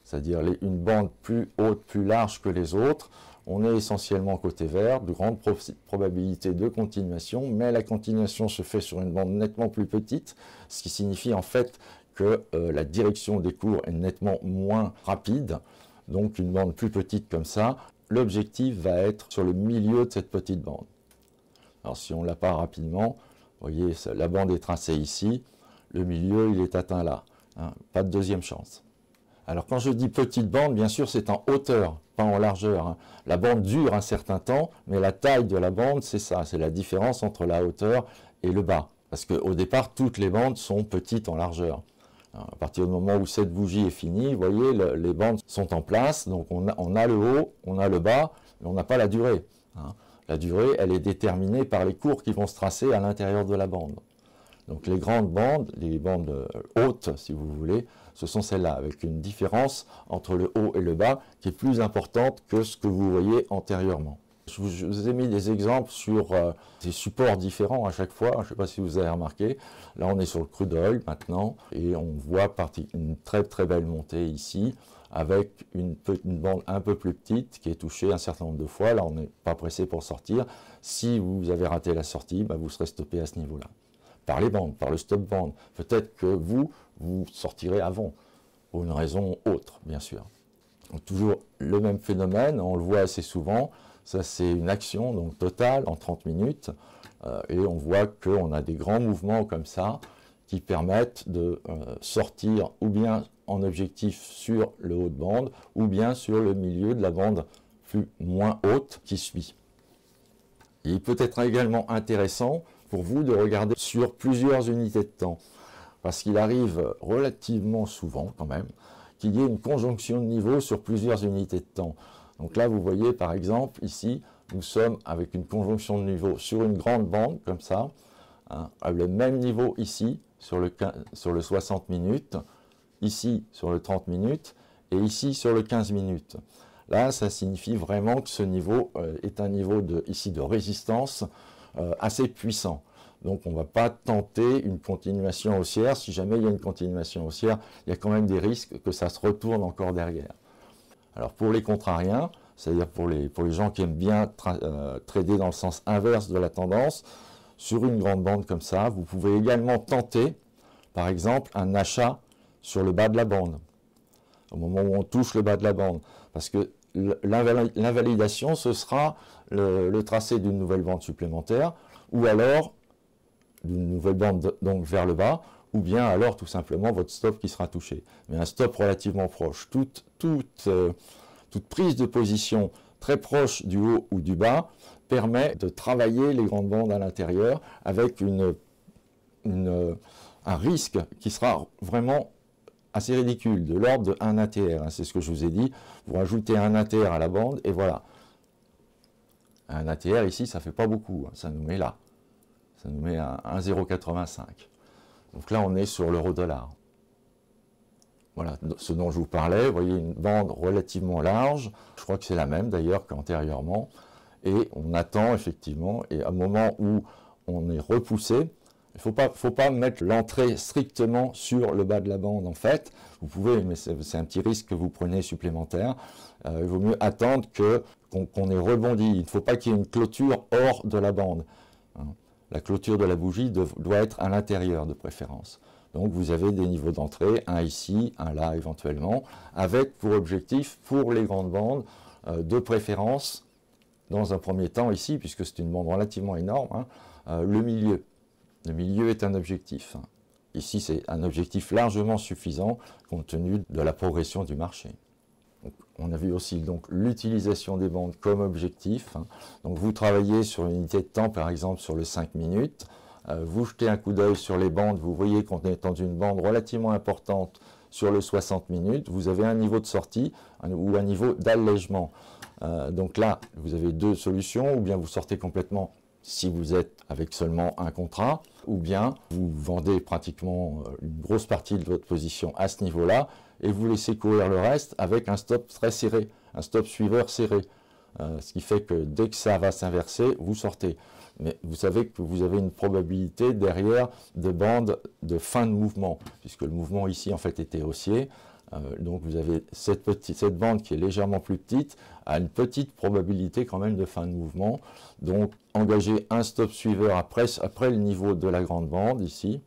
C'est-à-dire une bande plus haute, plus large que les autres, on est essentiellement côté vert, de grande probabilité de continuation, mais la continuation se fait sur une bande nettement plus petite, ce qui signifie en fait que la direction des cours est nettement moins rapide, donc une bande plus petite comme ça, l'objectif va être sur le milieu de cette petite bande. Alors si on ne l'a pas rapidement, vous voyez, la bande est tracée ici, le milieu il est atteint là, hein, pas de deuxième chance. Alors quand je dis petite bande, bien sûr c'est en hauteur, pas en largeur. Hein. La bande dure un certain temps, mais la taille de la bande c'est ça, c'est la différence entre la hauteur et le bas. Parce qu'au départ, toutes les bandes sont petites en largeur. À partir du moment où cette bougie est finie, vous voyez, les bandes sont en place, donc on a le haut, on a le bas, mais on n'a pas la durée. Hein. La durée, elle est déterminée par les cours qui vont se tracer à l'intérieur de la bande. Donc les grandes bandes, les bandes hautes, si vous voulez, ce sont celles-là, avec une différence entre le haut et le bas qui est plus importante que ce que vous voyez antérieurement. Je vous ai mis des exemples sur des supports différents à chaque fois. Je ne sais pas si vous avez remarqué. Là, on est sur le crude oil maintenant et on voit une très très belle montée ici avec une bande un peu plus petite qui est touchée un certain nombre de fois. Là, on n'est pas pressé pour sortir. Si vous avez raté la sortie, bah, vous serez stoppé à ce niveau-là. Par les bandes, par le stop band. Peut-être que vous sortirez avant, pour une raison autre, bien sûr. Donc, toujours le même phénomène, on le voit assez souvent. Ça, c'est une action donc totale en 30 minutes. Et on voit qu'on a des grands mouvements comme ça qui permettent de sortir ou bien en objectif sur le haut de bande ou bien sur le milieu de la bande moins haute qui suit. Il peut être également intéressant pour vous de regarder sur plusieurs unités de temps. parce qu'il arrive relativement souvent quand même qu'il y ait une conjonction de niveau sur plusieurs unités de temps. Donc là, vous voyez par exemple, ici, nous sommes avec une conjonction de niveau sur une grande bande, comme ça, hein, avec le même niveau ici, sur le 60 minutes, ici sur le 30 minutes, et ici sur le 15 minutes. Là, ça signifie vraiment que ce niveau est un niveau ici de résistance assez puissant. Donc on ne va pas tenter une continuation haussière. Si jamais il y a une continuation haussière, il y a quand même des risques que ça se retourne encore derrière. Alors pour les contrariens, c'est-à-dire pour les gens qui aiment bien trader dans le sens inverse de la tendance, sur une grande bande comme ça, vous pouvez également tenter, par exemple, un achat sur le bas de la bande, au moment où on touche le bas de la bande. Parce que l'invalidation, ce sera le tracé d'une nouvelle bande supplémentaire, ou alors d'une nouvelle bande donc vers le bas, ou bien alors tout simplement votre stop qui sera touché. Mais un stop relativement proche. Toute prise de position très proche du haut ou du bas permet de travailler les grandes bandes à l'intérieur avec un risque qui sera vraiment assez ridicule, de l'ordre de 1 ATR. Hein, c'est ce que je vous ai dit. Vous rajoutez un ATR à la bande et voilà. Un ATR ici, ça ne fait pas beaucoup. Hein, ça nous met là. Ça nous met à 1,085. Donc là, on est sur l'euro-dollar. Voilà ce dont je vous parlais. Vous voyez une bande relativement large. Je crois que c'est la même d'ailleurs qu'antérieurement. Et on attend effectivement. Et à un moment où on est repoussé, il ne faut pas mettre l'entrée strictement sur le bas de la bande en fait. Vous pouvez, mais c'est un petit risque que vous prenez supplémentaire. Il vaut mieux attendre qu'on ait rebondi. Il ne faut pas qu'il y ait une clôture hors de la bande. Hein. La clôture de la bougie doit être à l'intérieur de préférence. Donc vous avez des niveaux d'entrée, un ici, un là éventuellement, avec pour objectif, pour les grandes bandes, de préférence, dans un premier temps ici, puisque c'est une bande relativement énorme, hein, le milieu. Le milieu est un objectif. Ici, c'est un objectif largement suffisant compte tenu de la progression du marché. Donc, on a vu aussi l'utilisation des bandes comme objectif. Hein. Donc vous travaillez sur une unité de temps, par exemple sur le 5 minutes. Vous jetez un coup d'œil sur les bandes, vous voyez qu'on est dans une bande relativement importante sur le 60 minutes. Vous avez un niveau de sortie ou un niveau d'allègement. Donc là, vous avez deux solutions, ou bien vous sortez complètement si vous êtes avec seulement un contrat, ou bien vous vendez pratiquement une grosse partie de votre position à ce niveau-là, et vous laissez courir le reste avec un stop très serré, un stop suiveur serré. Ce qui fait que dès que ça va s'inverser, vous sortez. Mais vous savez que vous avez une probabilité derrière de bandes de fin de mouvement, puisque le mouvement ici en fait était haussier. Donc vous avez cette bande qui est légèrement plus petite, a une petite probabilité quand même de fin de mouvement. Donc engager un stop suiveur après le niveau de la grande bande ici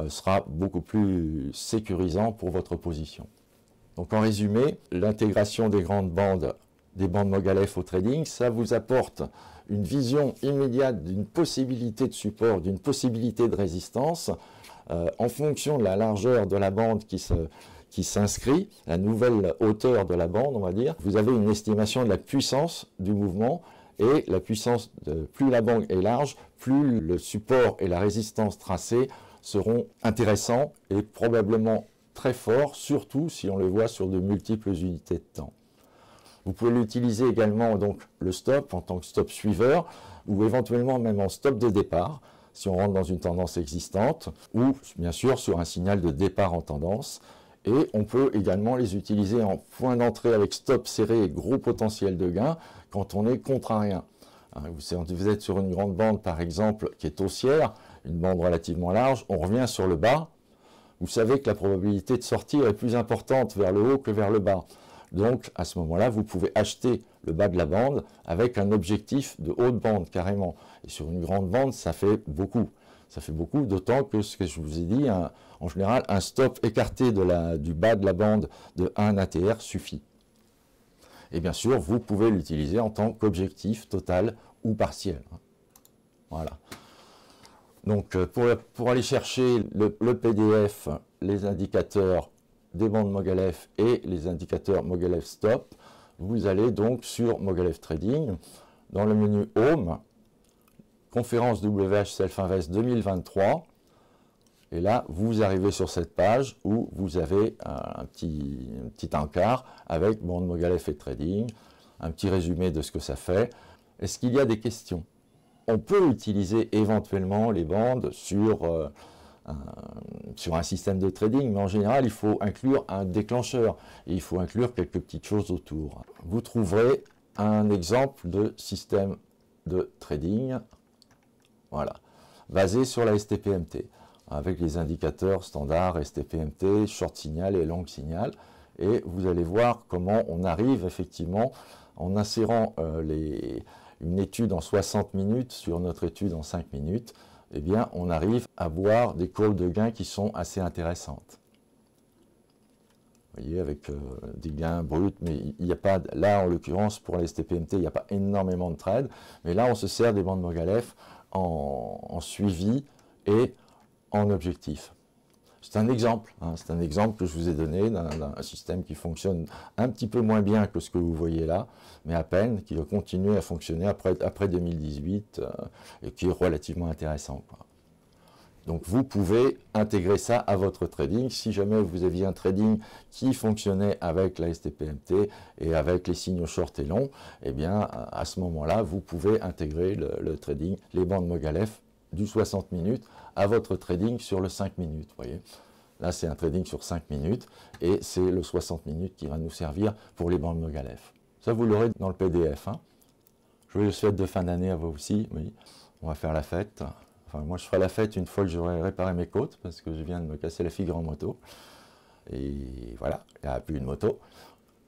sera beaucoup plus sécurisant pour votre position. Donc en résumé, l'intégration des grandes bandes, des bandes Mogalef au trading, ça vous apporte une vision immédiate d'une possibilité de support, d'une possibilité de résistance en fonction de la largeur de la bande qui s'inscrit, la nouvelle hauteur de la bande, on va dire. Vous avez une estimation de la puissance du mouvement, et la puissance, plus la bande est large, plus le support et la résistance tracée seront intéressants et probablement très forts, surtout si on les voit sur de multiples unités de temps. Vous pouvez l'utiliser également, donc, le stop en tant que stop suiveur, ou éventuellement même en stop de départ, si on rentre dans une tendance existante, ou bien sûr sur un signal de départ en tendance. Et on peut également les utiliser en point d'entrée avec stop serré et gros potentiel de gain quand on est contrarien. Vous êtes sur une grande bande par exemple qui est haussière, une bande relativement large, on revient sur le bas, vous savez que la probabilité de sortir est plus importante vers le haut que vers le bas. Donc à ce moment-là, vous pouvez acheter le bas de la bande avec un objectif de haute bande carrément. Et sur une grande bande, ça fait beaucoup. Ça fait beaucoup, d'autant que ce que je vous ai dit, en général, un stop écarté du bas de la bande de 1 ATR suffit. Et bien sûr, vous pouvez l'utiliser en tant qu'objectif total ou partiel. Voilà. Donc, pour aller chercher le PDF, les indicateurs des bandes Mogalef et les indicateurs Mogalef Stop, vous allez donc sur Mogalef Trading, dans le menu Home, conférence WH Self Invest 2023, Et là, vous arrivez sur cette page où vous avez un petit encart avec bande Mogalef et trading, un petit résumé de ce que ça fait. Est-ce qu'il y a des questions? On peut utiliser éventuellement les bandes sur un système de trading, mais en général, il faut inclure un déclencheur et il faut inclure quelques petites choses autour. Vous trouverez un exemple de système de trading, voilà, basé sur la STPMT, avec les indicateurs standards STPMT, short signal et long signal. Et vous allez voir comment on arrive effectivement, en insérant une étude en 60 minutes sur notre étude en 5 minutes, eh bien, on arrive à voir des courbes de gains qui sont assez intéressantes. Vous voyez, avec des gains bruts, mais il n'y a pas, là en l'occurrence pour la STPMT, il n'y a pas énormément de trades, mais là on se sert des bandes Mogalef en suivi et en objectif. C'est un exemple, hein, c'est un exemple que je vous ai donné d'un système qui fonctionne un petit peu moins bien que ce que vous voyez là, mais à peine, qui va continuer à fonctionner après 2018 et qui est relativement intéressant, quoi. Donc vous pouvez intégrer ça à votre trading. Si jamais vous aviez un trading qui fonctionnait avec la STPMT et avec les signaux short et long, eh bien à ce moment-là, vous pouvez intégrer le trading, les bandes Mogalef du 60 minutes à votre trading sur le 5 minutes. Voyez. Là, c'est un trading sur 5 minutes et c'est le 60 minutes qui va nous servir pour les bandes Mogalef. Ça, vous l'aurez dans le PDF. Hein. Joyeuse fête de fin d'année à vous aussi. Oui. On va faire la fête. Enfin, moi, je ferai la fête une fois que j'aurai réparé mes côtes parce que je viens de me casser la figure en moto. Et voilà, il n'y a plus une moto.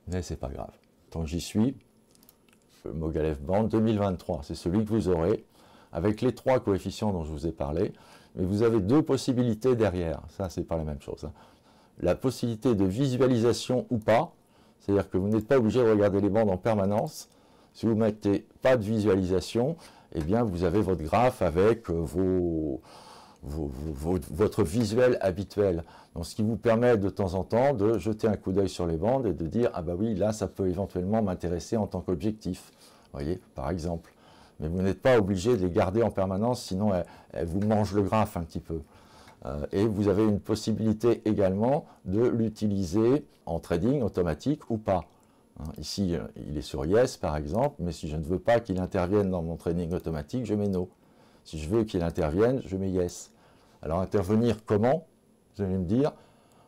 Mais c'est pas grave. Tant que j'y suis, le Mogalef Band 2023, c'est celui que vous aurez avec les 3 coefficients dont je vous ai parlé. Mais vous avez 2 possibilités derrière. Ça, c'est pas la même chose. Hein. La possibilité de visualisation ou pas, c'est-à-dire que vous n'êtes pas obligé de regarder les bandes en permanence. Si vous ne mettez pas de visualisation, eh bien, vous avez votre graphe avec votre visuel habituel. Donc, ce qui vous permet de temps en temps de jeter un coup d'œil sur les bandes et de dire « Ah bah oui, là, ça peut éventuellement m'intéresser en tant qu'objectif. » Vous voyez, par exemple. Mais vous n'êtes pas obligé de les garder en permanence, sinon elles vous mangent le graphe un petit peu. Et vous avez une possibilité également de l'utiliser en trading automatique ou pas. Ici, il est sur Yes, par exemple, mais si je ne veux pas qu'il intervienne dans mon trading automatique, je mets No. Si je veux qu'il intervienne, je mets Yes. Alors, intervenir comment? Vous allez me dire,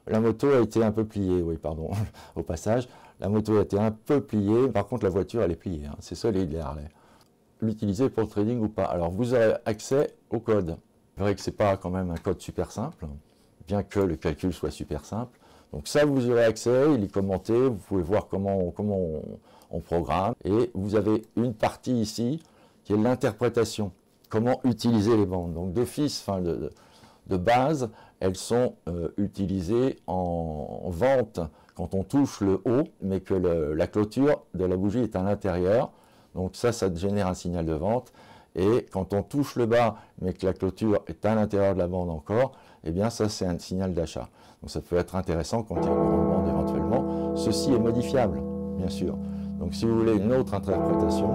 la moto a été un peu pliée, oui, pardon, au passage. La moto a été un peu pliée, par contre, la voiture, elle est pliée. Hein. C'est solide, les Harley. L'utiliser pour le trading ou pas? Alors, vous aurez accès au code. C'est vrai que ce n'est pas quand même un code super simple, bien que le calcul soit super simple. Donc ça, vous aurez accès, il est commenté, vous pouvez voir comment on programme. Et vous avez une partie ici qui est l'interprétation. Comment utiliser les bandes. Donc d'office, enfin de base, elles sont utilisées en vente quand on touche le haut, mais que la clôture de la bougie est à l'intérieur. Donc ça génère un signal de vente. Et quand on touche le bas, mais que la clôture est à l'intérieur de la bande encore, eh bien ça c'est un signal d'achat. Donc ça peut être intéressant quand il y a une grande bande éventuellement. Ceci est modifiable, bien sûr. Donc si vous voulez une autre interprétation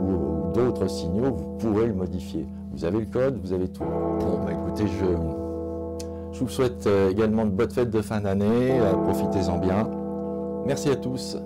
ou d'autres signaux, vous pourrez le modifier. Vous avez le code, vous avez tout. Bon, bah écoutez, je vous souhaite également de bonnes fêtes de fin d'année. Profitez-en bien. Merci à tous.